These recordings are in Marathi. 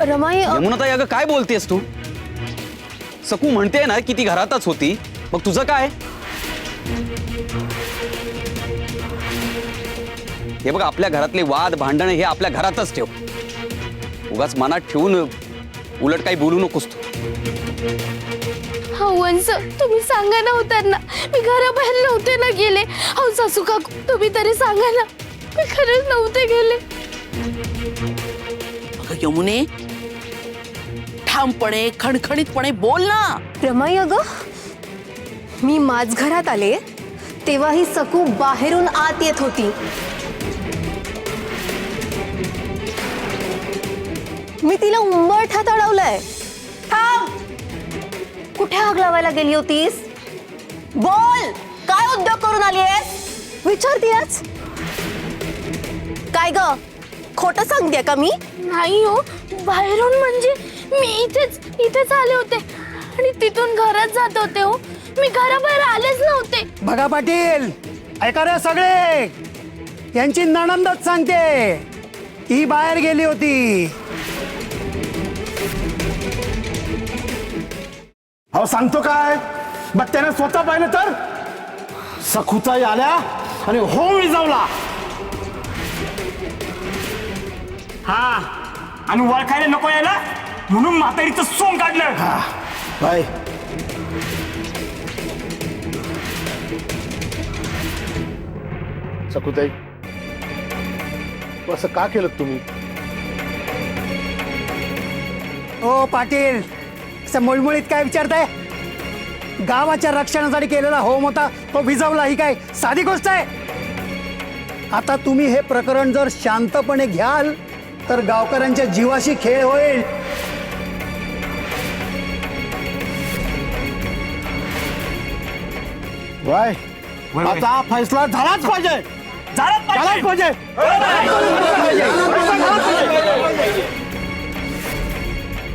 रमाई यमुनाताई अगं काय बोलतेस तू? सकू म्हणते ना की ती घरातच होती, मग तुझं काय? हे बघ, आपल्या घरातले वाद भांडण हे आपल्या घरातच ठेव. उगाच मनात ठेवून उलट काही बोलू नकोस तू. हा वंश, तुम्ही सांगा ना होत्यांना, मी घराबाहेर नव्हते ना गेले. हो सासू काकू, तुम्ही तरी सांगा ना, मी खरंच नव्हते गेले. अगं यमुने, ठामपणे खणखणीतपणे बोल ना. रमाई अगं, मी माझ घरात आले तेव्हा ही सकू बाहेरून आत येत होती. मी तिला उंबरठ्यात अडवलंय. थांब, कुठे आग लावायला गेली होतीस? बोल, काय उद्योग करून आलीयस? विचारतीयस काय ग? खोटं सांगते का मी? नाही हो, बाहेरून म्हणजे मी इथेच आले होते आणि तिथून घरात जात होते. हो, मी घराबाहेर आलेच नव्हते. बघा पाटील, ऐका रे सगळे, यांची नणंदच सांगते ती बाहेर गेली होती. अहो सांगतो काय, मग त्याने स्वतः पाहिलं तर सखूचाही आल्या आणि हो विजावला. हा, आणि वळखायला नको यायला म्हणून म्हातारीचं सोंग काढलं. बाय. सखूताई, असं का केलं तुम्ही? ओ पाटील, असं मुळमुळीत काय विचारताय? गावाच्या रक्षणासाठी केलेला होम होता तो विझवला, ही काय साधी गोष्ट आहे? आता तुम्ही हे प्रकरण जर शांतपणे घ्याल तर गावकऱ्यांच्या जीवाशी खेळ होईल. बाय, आता फैसला झालाच पाहिजे. झालाच पाहिजे.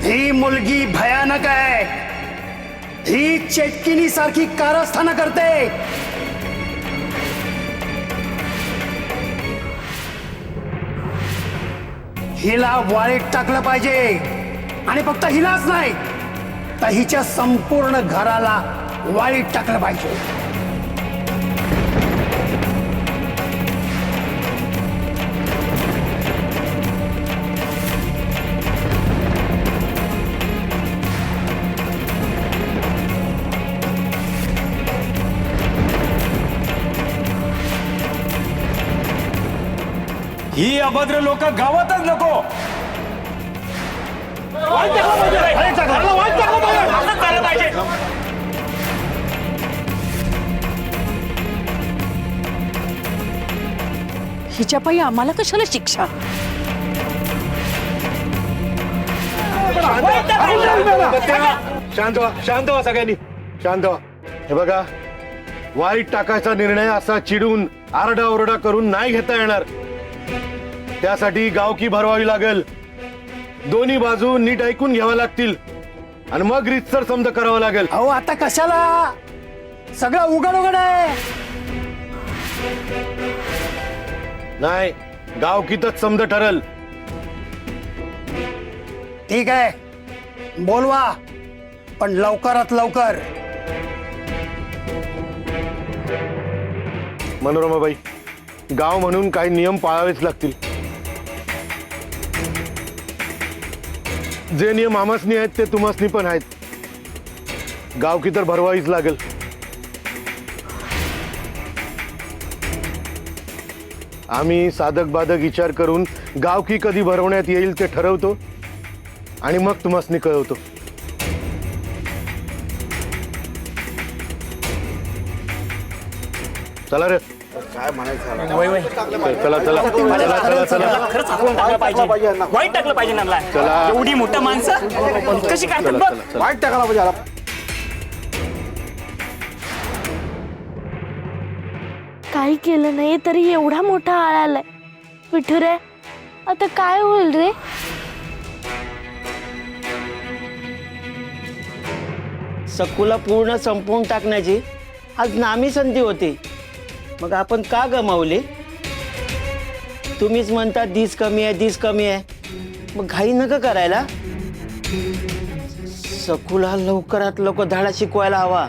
ही मुलगी भयानक आहे. ही चेटकिनी सारखी कारस्थानं करते. हिला वाळीत टाकलं पाहिजे, आणि फक्त हिलाच नाही तर हिच्या संपूर्ण घराला वाळीत टाकलं पाहिजे. ही अभद्र लोक गावातच नको. हिच्या पायी आम्हाला कशाला शिक्षा? शांत व्हा, शांत व्हा सगळ्यांनी, शांत व्हा. हे बघा, वाईट टाकायचा निर्णय असा चिडून आरडाओरडा करून नाही घेता येणार. त्यासाठी गावकी भरवावी लागेल. दोन्ही बाजू नीट ऐकून घ्याव्या लागतील आणि मग रीतसर समज करावं लागेल. अहो आता कशाला? सगळं उघड उघड आहे. नाही, गावकीतच समज ठरल. ठीक आहे, बोलवा, पण लवकरात लवकर. मनोरमाबाई, गाव म्हणून काही नियम पाळावेच लागतील. जे नियम आमासनी आहेत ते तुम्हासनी पण आहेत. गावकी तर भरवावीच लागेल. आम्ही साधक बाधक विचार करून गावकी कधी भरवण्यात येईल ते ठरवतो आणि मग तुम्हासनी कळवतो. चला रे. काय म्हणायचं? चला चला चला चला खरंच हाकलून टाकलं पाहिजे, वाईट टाकलं पाहिजे ना. चला. एवढी मोठं माणसं कशी काय चला बघ. चला वाईट टाकायला पाहिजे. काही केलं नाही तरी एवढा मोठा आळ आलाय. विठुरे, आता काय होईल रे? सकूला पूर्ण संपवून टाकण्याची आज नामी संधी होती, मग आपण का गमावली? तुम्हीच म्हणता दिस कमी आहे, दिस कमी आहे. मग घाई नका करायला. सखूला लवकरात लवकर धडा शिकवायला हवा.